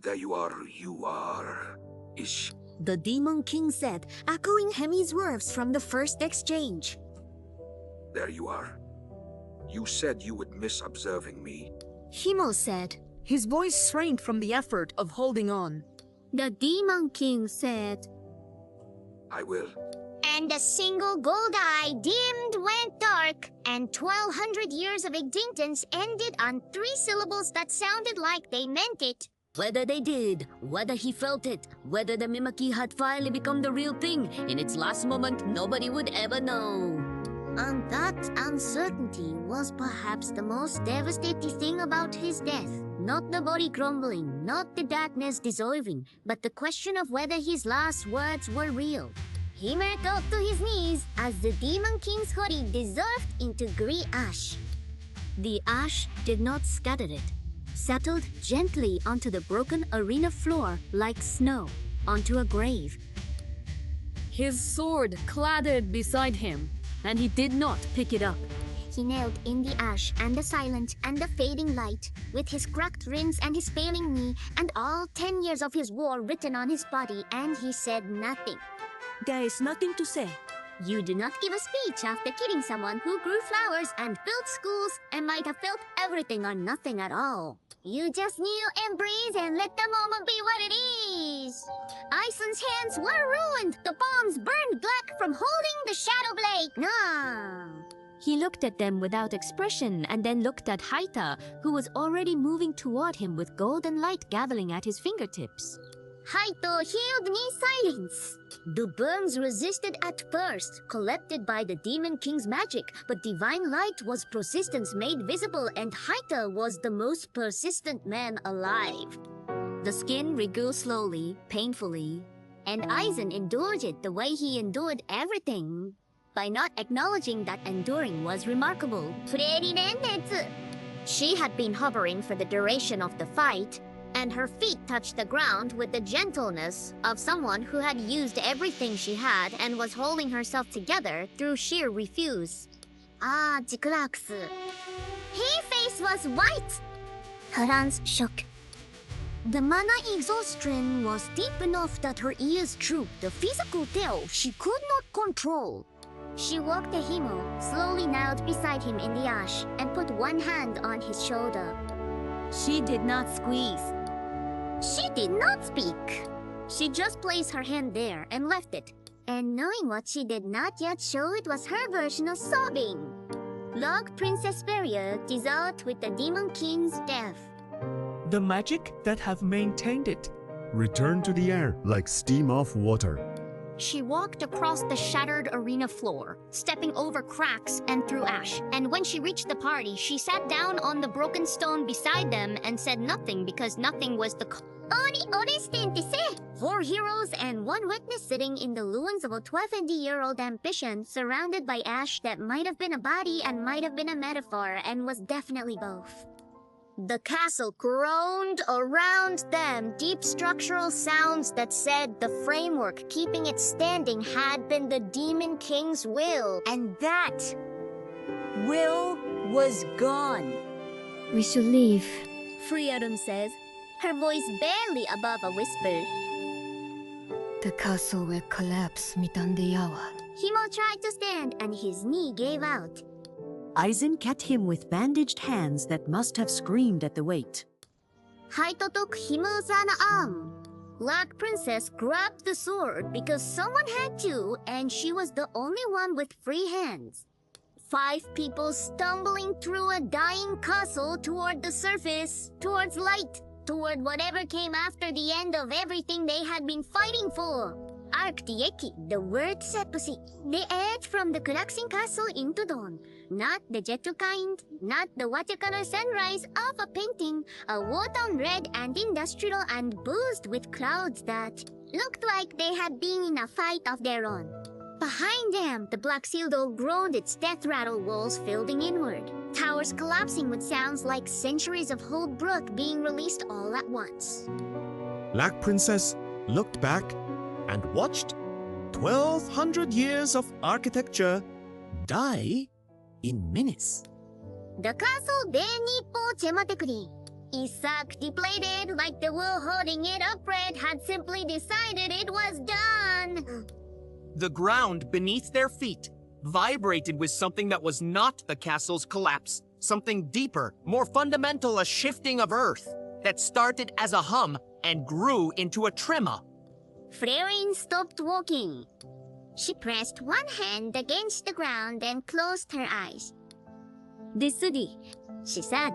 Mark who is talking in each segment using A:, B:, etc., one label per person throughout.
A: There you are. Ish.
B: The Demon King said, echoing Hemi's words from the first exchange.
A: There you are. You said you would miss observing me.
B: Himo said.
C: His voice strained from the effort of holding on.
B: The Demon King said.
A: I will.
D: And the single gold eye dimmed went dark, and 1,200 years of existence ended on 3 syllables that sounded like they meant it.
B: Whether they did, whether he felt it, whether the Mimaki had finally become the real thing, in its last moment, nobody would ever know. And that uncertainty was perhaps the most devastating thing about his death. Not the body crumbling, not the darkness dissolving, but the question of whether his last words were real. Hime got to his knees as the Demon King's body dissolved into grey ash. The ash did not scatter it, settled gently onto the broken arena floor like snow onto a grave.
C: His sword clattered beside him, and he did not pick it up.
D: He knelt in the ash and the silence and the fading light, with his cracked ribs and his failing knee, and all 10 years of his war written on his body, and he said nothing.
B: There is nothing to say.
D: You do not give a speech after killing someone who grew flowers and built schools and might have felt everything or nothing at all. You just kneel and breathe and let the moment be what it is. Aizen's hands were ruined, the palms burned black from holding the shadow blade. No.
B: He looked at them without expression and then looked at Haita, who was already moving toward him with golden light gathering at his fingertips.
D: Haito healed me silence. The burns resisted at first, collected by the Demon King's magic, but divine light was persistence made visible, and Haita was the most persistent man alive. The skin regrew slowly, painfully, and Aizen endured it the way he endured everything, by not acknowledging that enduring was remarkable. She had been hovering for the duration of the fight, and her feet touched the ground with the gentleness of someone who had used everything she had and was holding herself together through sheer refuse. Ah, Jicrax. His face was white. Her hands shook. The mana exhaustion was deep enough that her ears drooped, the physical tail she could not control. She walked to Himo, slowly knelt beside him in the ash, and put one hand on his shoulder.
B: She did not squeeze.
D: She did not speak. She just placed her hand there and left it. And knowing what she did not yet show, it was her version of sobbing. Log Princess Feria dissolved with the Demon King's death.
E: The magic that have maintained it
F: returned to the air like steam off water.
D: She walked across the shattered arena floor, stepping over cracks and through ash. And when she reached the party, she sat down on the broken stone beside them and said nothing because nothing was the Four heroes and one witness sitting in the ruins of a 12-year-old ambition, surrounded by ash that might have been a body and might have been a metaphor and was definitely both. The castle groaned around them, deep structural sounds that said the framework keeping it standing had been the Demon King's will.
B: And that will was gone.
G: We should leave.
D: Frieren says, her voice barely above a whisper.
G: The castle will collapse within the hour.
D: Himo tried to stand and his knee gave out.
B: Aizen kept him with bandaged hands that must have screamed at the weight.
D: Haito took Himo's arm. Black Princess grabbed the sword because someone had to, and she was the only one with free hands. 5 people stumbling through a dying castle toward the surface, towards light, toward whatever came after the end of everything they had been fighting for. Arctieki, the word Seppusi, the edge from the collapsing castle into dawn. Not the Jetu kind, not the watercolor sunrise of a painting, a war-torn red and industrial and boozed with clouds that looked like they had been in a fight of their own. Behind them, the Black Seal Door groaned its death rattle, walls filled inward. Towers collapsing with sounds like centuries of Hold Brook being released all at once.
E: Black Princess looked back and watched 1,200 years of architecture die in minutes.
D: The castle de Nippo Chematekuri. Isak deflated like the wool holding it upright had simply decided it was done.
H: The ground beneath their feet vibrated with something that was not the castle's collapse, something deeper, more fundamental, a shifting of earth that started as a hum and grew into a tremor.
D: Frerin stopped walking. She pressed one hand against the ground and closed her eyes. Disudi, she said.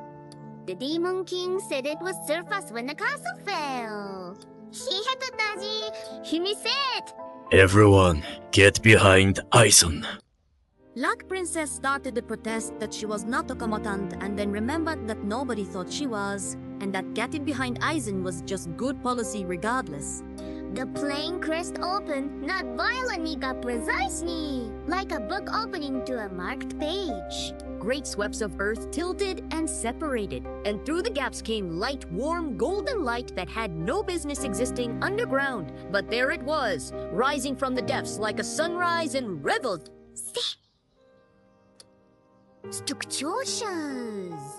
D: The Demon King said it would surface when the castle fell. Hihetotaji, Himi said.
I: Everyone, get behind Aizen.
B: Black Princess started to protest that she was not a combatant and then remembered that nobody thought she was, and that getting behind Aizen was just good policy regardless.
D: The plane crashed open, not violently but precisely, like a book opening to a marked page.
B: Great sweeps of earth tilted and separated, and through the gaps came light, warm, golden light that had no business existing underground. But there it was, rising from the depths like a sunrise and reveled.
D: Structures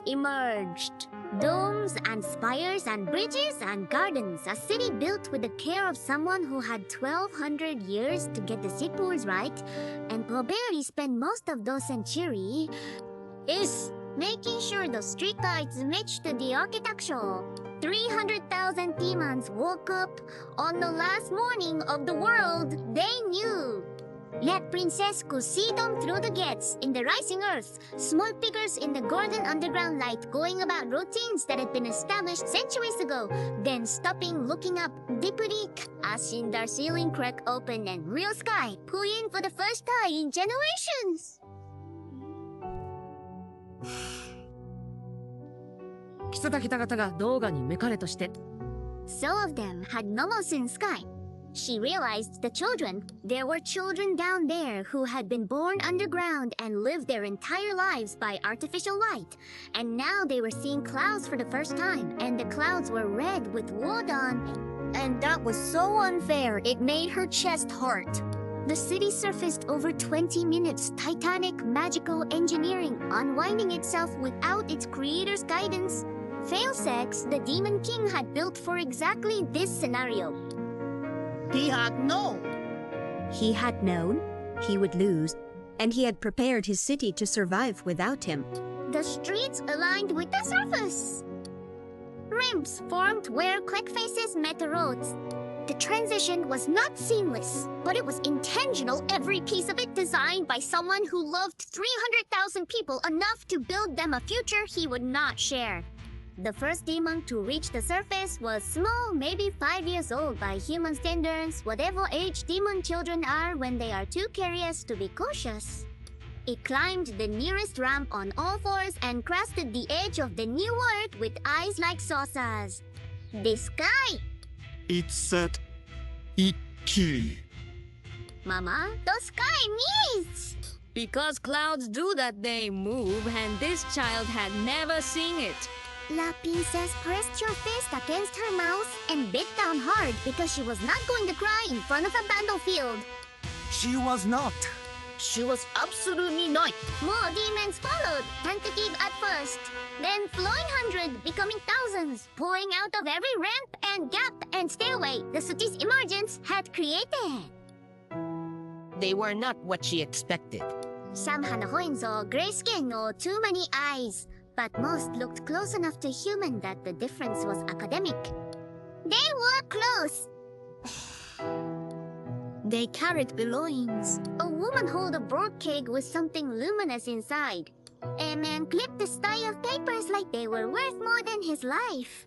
D: emerged. Domes and spires and bridges and gardens. A city built with the care of someone who had 1,200 years to get the sequels right, and probably spent most of those centuries making sure the streetlights matched the architecture. 300,000 demons woke up on the last morning of the world they knew. Black Princess could see them through the gates in the rising earth, small figures in the golden underground light going about routines that had been established centuries ago, then stopping, looking up deeply as the ceiling crack open and real sky pull in for the first time in generations.
C: キツタキタ方が動画にメカレとして
D: Some of them had nomos in sky. She realized the children. There were children down there who had been born underground and lived their entire lives by artificial light. And now they were seeing clouds for the first time, and the clouds were red with wood on. And that was so unfair, it made her chest hurt. The city surfaced over 20 minutes, titanic magical engineering, unwinding itself without its creator's guidance. Failsax, the Demon King, had built for exactly this scenario.
B: He had known. He had known he would lose, and he had prepared his city to survive without him.
D: The streets aligned with the surface. Ramps formed where click faces met the roads. The transition was not seamless, but it was intentional, every piece of it designed by someone who loved 300,000 people enough to build them a future he would not share. The first demon to reach the surface was small, maybe 5 years old by human standards, whatever age demon children are when they are too curious to be cautious. It climbed the nearest ramp on all fours and crested the edge of the new world with eyes like saucers. The sky!
F: It said, Iki.
D: Mama, the sky means!
C: Because clouds do that, they move, and this child had never seen it.
D: La Princess pressed her fist against her mouth and bit down hard because she was not going to cry in front of a battlefield.
H: She was not.
B: She was absolutely not.
D: More demons followed, tentative at first, then flowing 100, becoming thousands, pouring out of every ramp and gap and stairway the city's emergence had created.
H: They were not what she expected.
D: Some had horns or gray skin or too many eyes, but most looked close enough to human that the difference was academic. They were close. They carried belongings. A woman held a broad keg with something luminous inside. A man clipped a stack of papers like they were worth more than his life.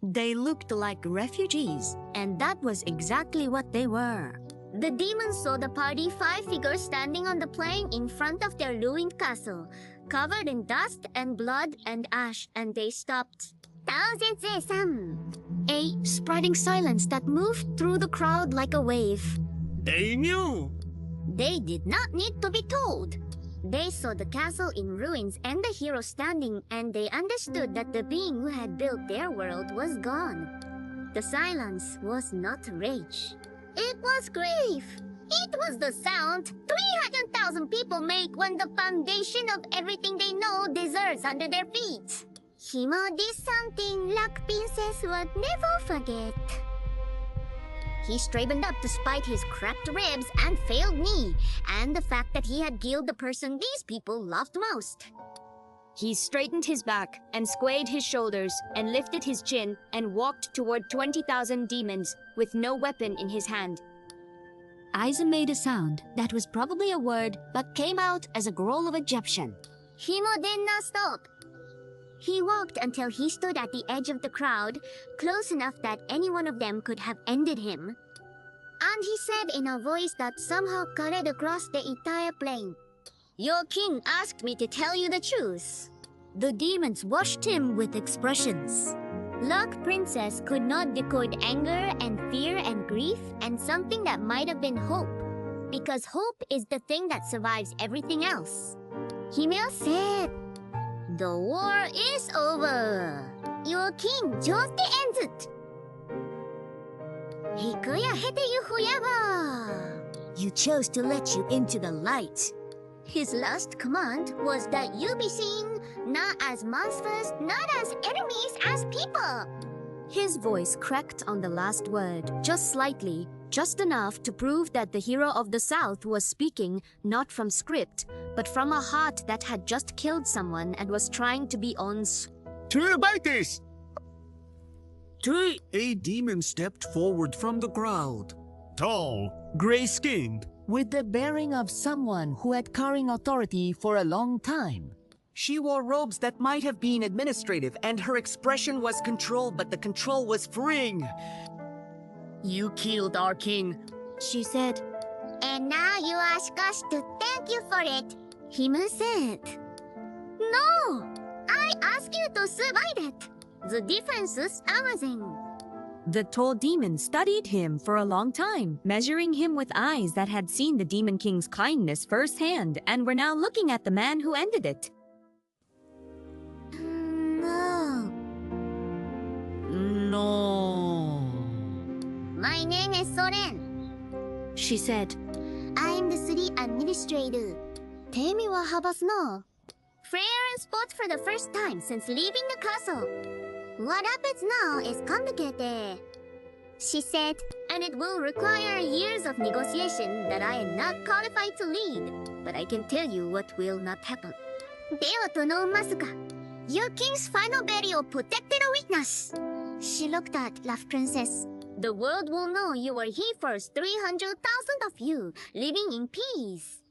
B: They looked like refugees, and that was exactly what they were.
D: The demons saw the party, 5 figures standing on the plain in front of their ruined castle, covered in dust and blood and ash, and they stopped. A spreading silence that moved through the crowd like a wave.
H: They knew.
D: They did not need to be told. They saw the castle in ruins and the hero standing, and they understood that the being who had built their world was gone. The silence was not rage. It was grief. It was the sound 300,000 people make when the foundation of everything they know deserts under their feet. Himo did something Luck Princess would never forget. He straightened up despite his cracked ribs and failed knee, and the fact that he had killed the person these people loved most.
C: He straightened his back and swayed his shoulders and lifted his chin and walked toward 20,000 demons with no weapon in his hand.
B: Aizen made a sound that was probably a word but came out as a growl of Egyptian.
D: Himo did not stop. He walked until he stood at the edge of the crowd, close enough that any one of them could have ended him. And he said in a voice that somehow carried across the entire plain, "Your king asked me to tell you the truth."
B: The demons watched him with expressions.
D: Luck Princess could not decode anger and fear and grief and something that might have been hope, because hope is the thing that survives everything else. Himeo said, "The war is over. Your king chose the end." You chose to let you into the light. His last command was that you be seen not as monsters, not as enemies, as people.
B: His voice cracked on the last word, just slightly, just enough to prove that the hero of the South was speaking not from script, but from a heart that had just killed someone and was trying to be on
F: Turbitis!
E: A demon stepped forward from the crowd. Tall, gray-skinned,
J: with the bearing of someone who had carrying authority for a long time.
H: She wore robes that might have been administrative, and her expression was control, but the control was freeing.
C: You killed our king.
B: She said.
D: And now you ask us to thank you for it. Himu said. No! I ask you to survive it. The difference is amazing.
C: The tall demon studied him for a long time, measuring him with eyes that had seen the Demon King's kindness firsthand and were now looking at the man who ended it.
D: No.
J: No.
D: My name is Soren.
B: She said.
D: I'm the city administrator. Temi wa habas no. Fair and sport for the first time since leaving the castle. What happens now is complicated, she said, and it will require years of negotiation that I am not qualified to lead. But I can tell you what will not happen. Dewa tonomasu ka? Your king's final burial protected a witness. She looked at Laugh Princess. The world will know you were here first, 300,000 of you, living in peace.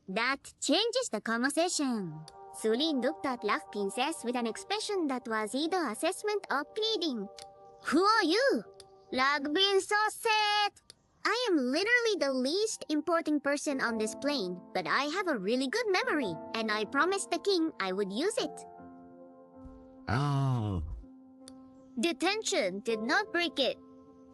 D: That changes the conversation. Sulin looked at Laugh Princess with an expression that was either assessment or pleading. Who are you? Laugh Princess said. I am literally the least important person on this plane, but I have a really good memory, and I promised the king I would use it.
E: Oh.
D: Detention did not break it.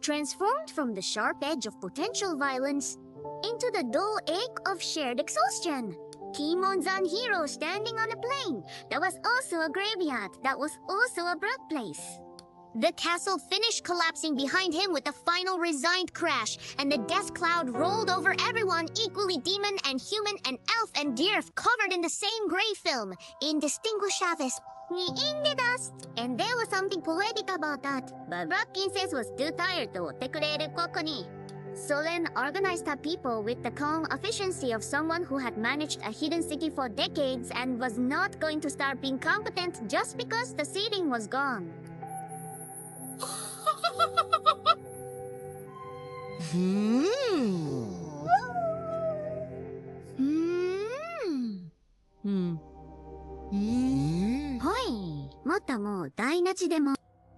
D: Transformed from the sharp edge of potential violence into the dull ache of shared exhaustion. Kimonzan hero standing on a plane that was also a graveyard, that was also a birthplace. The castle finished collapsing behind him with a final resigned crash, and the death cloud rolled over everyone, equally demon and human and elf and deerf, covered in the same gray film, indistinguishable in the dust. And there was something poetic about that, but Rock Princess was too tired to otekurere koko ni. Solen organized her people with the calm efficiency of someone who had managed a hidden city for decades and was not going to start being competent just because the seating was gone.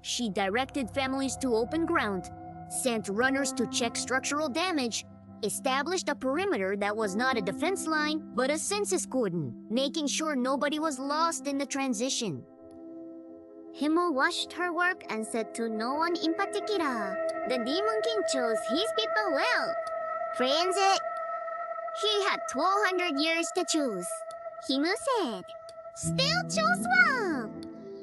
D: She directed families to open ground, sent runners to check structural damage, established a perimeter that was not a defense line, but a census cordon, making sure nobody was lost in the transition. Himo watched her work and said to no one in particular, the Demon King chose his people well. Friends, he had 1,200 years to choose. Himo said, still chose well.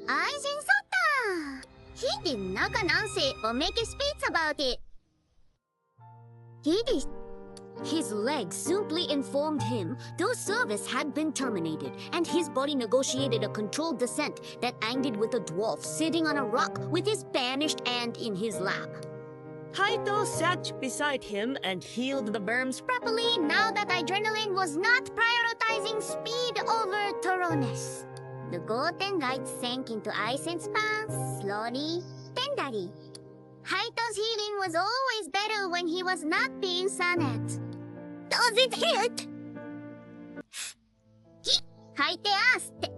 D: Aizen Sota. He did not announce it or make a speech about it. He did.
B: His legs simply informed him the service had been terminated, and his body negotiated a controlled descent that ended with a dwarf sitting on a rock with his banished aunt in his lap.
C: Haito sat beside him and healed the burns
D: Properly, now that adrenaline was not prioritizing speed over thoroughness. The golden light sank into Aizen's palms, slowly, tenderly. Haito's healing was always better when he was not being Sanet. Does it hurt? Haite asked.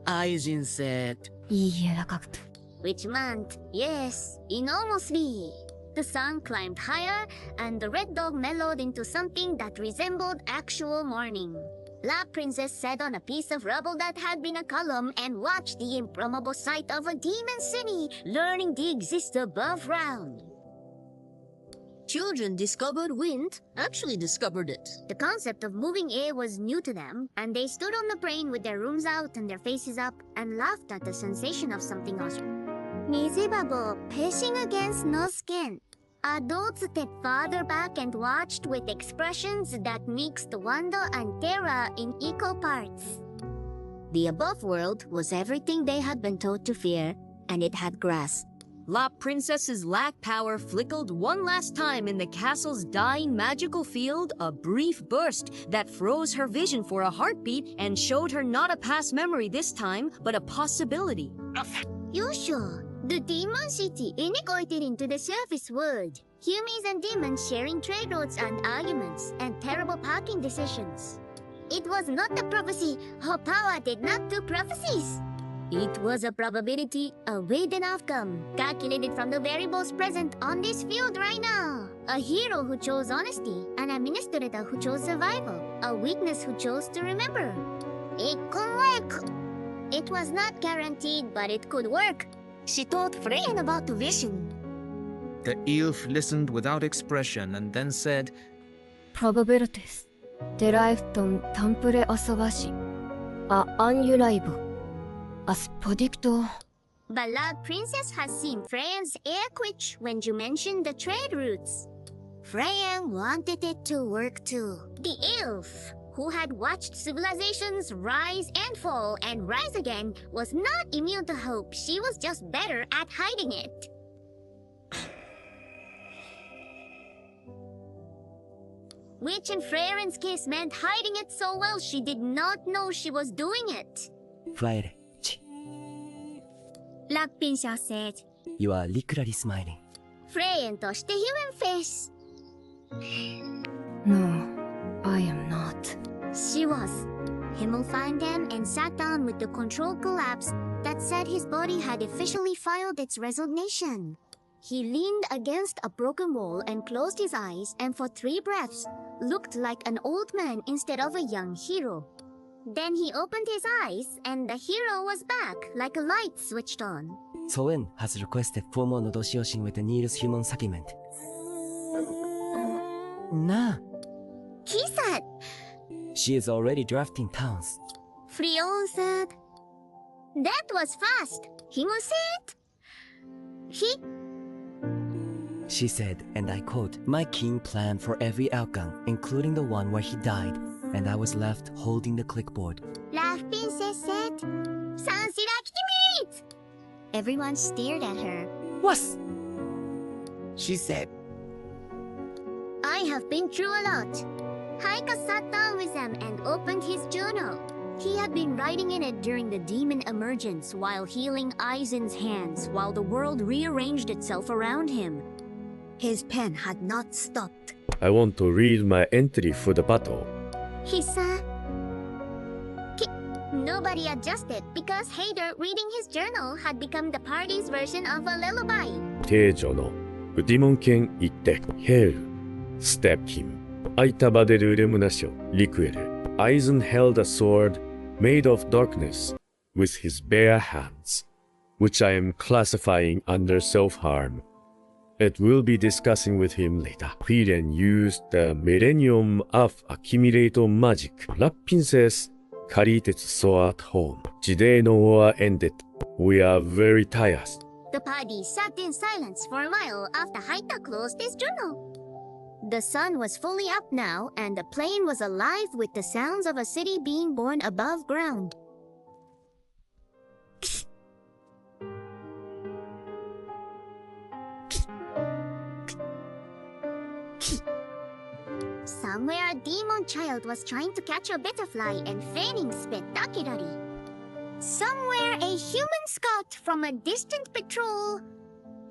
J: Aizen said,
G: いい柔らかくて
D: Which meant, yes, enormously. The sun climbed higher, and the red dog mellowed into something that resembled actual morning. La Princess sat on a piece of rubble that had been a column and watched the improbable sight of a demon city, learning the exists above ground.
B: Children discovered wind, actually discovered it.
D: The concept of moving air was new to them, and they stood on the plain with their rooms out and their faces up and laughed at the sensation of something else. Mizibabo, pacing against no skin. Adults stepped farther back and watched with expressions that mixed wonder and terror in equal parts.
B: The above world was everything they had been taught to fear, and it had grass.
C: La Princess's lack power flickered one last time in the castle's dying magical field, a brief burst that froze her vision for a heartbeat and showed her not a past memory this time, but a possibility.
D: You sure? The demon city integrated into the surface world. Humans and demons sharing trade routes and arguments, and terrible parking decisions. It was not a prophecy. Her power did not do prophecies. It was a probability, a weighted outcome, calculated from the variables present on this field right now. A hero who chose honesty, an administrator who chose survival, a witness who chose to remember. It could work. It was not guaranteed, but it could work. She told Freyan about the vision.
H: The elf listened without expression and then said,
G: Probabilities derived on temple asawashi are unreliable as predictor.
D: But La Princess has seen Freyan's air twitch when you mentioned the trade routes. Freyan wanted it to work too. The elf, who had watched civilizations rise and fall and rise again, was not immune to hope. She was just better at hiding it. Which in Freyan's case meant hiding it so well she did not know she was doing it.
K: Friday,
D: La Princess said,
K: you are literally smiling.
D: Freyan touched the human face.
G: No, I am not.
D: She was. Himmel found them and sat down with the control collapse that said his body had officially filed its resignation. He leaned against a broken wall and closed his eyes, and for 3 breaths, looked like an old man instead of a young hero. Then he opened his eyes, and the hero was back, like a light switched on.
K: Soen has requested formal negotiation with the Nil's human settlement. Nah,
D: He said,
K: she is already drafting towns.
D: Frion said, that was fast. He will say it.
K: She said, and I quote, my king planned for every outcome, including the one where he died, and I was left holding the clipboard.
D: La Princess said, Sansiraktimit! Everyone stared at her.
K: What?
J: she said,
D: I have been through a lot. Haika sat down with them and opened his journal. He had been writing in it during the demon emergence while healing Aizen's hands while the world rearranged itself around him. His pen had not stopped.
I: I want to read my entry for the battle.
D: He said, Nobody adjusted because Hader reading his journal had become the party's version of a lullaby.
I: 帝女のウディモン剣行ってヘールステップキムアイタバデルレムナショリクエル Aizen held a sword made of darkness with his bare hands, which I am classifying under self-harm. It will be discussing with him later. Frieden used the Millennium of Accumulator Magic. La Princess carried its sword home. Today no war ended. We are very tired.
D: The party sat in silence for a while after Haita closed his journal. The sun was fully up now, and the plain was alive with the sounds of a city being born above ground. Somewhere a demon child was trying to catch a butterfly and failing spectacularly. Somewhere a human scout from a distant patrol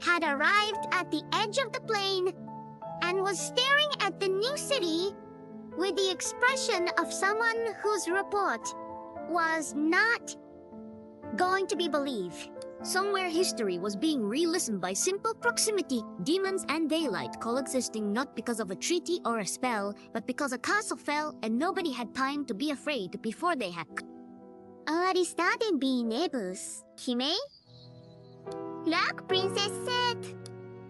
D: had arrived at the edge of the plain and was staring at the new city with the expression of someone whose report was not going to be believed.
B: Somewhere history was being re-listened by simple proximity, demons and daylight coexisting not because of a treaty or a spell, but because a castle fell and nobody had time to be afraid before they had.
D: Aristade be nebus, Hime? Black Princess said.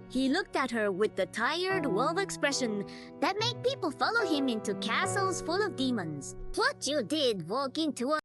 B: He looked at her with the tired, wolf expression that made people follow him into castles full of demons.
D: What you did walk into a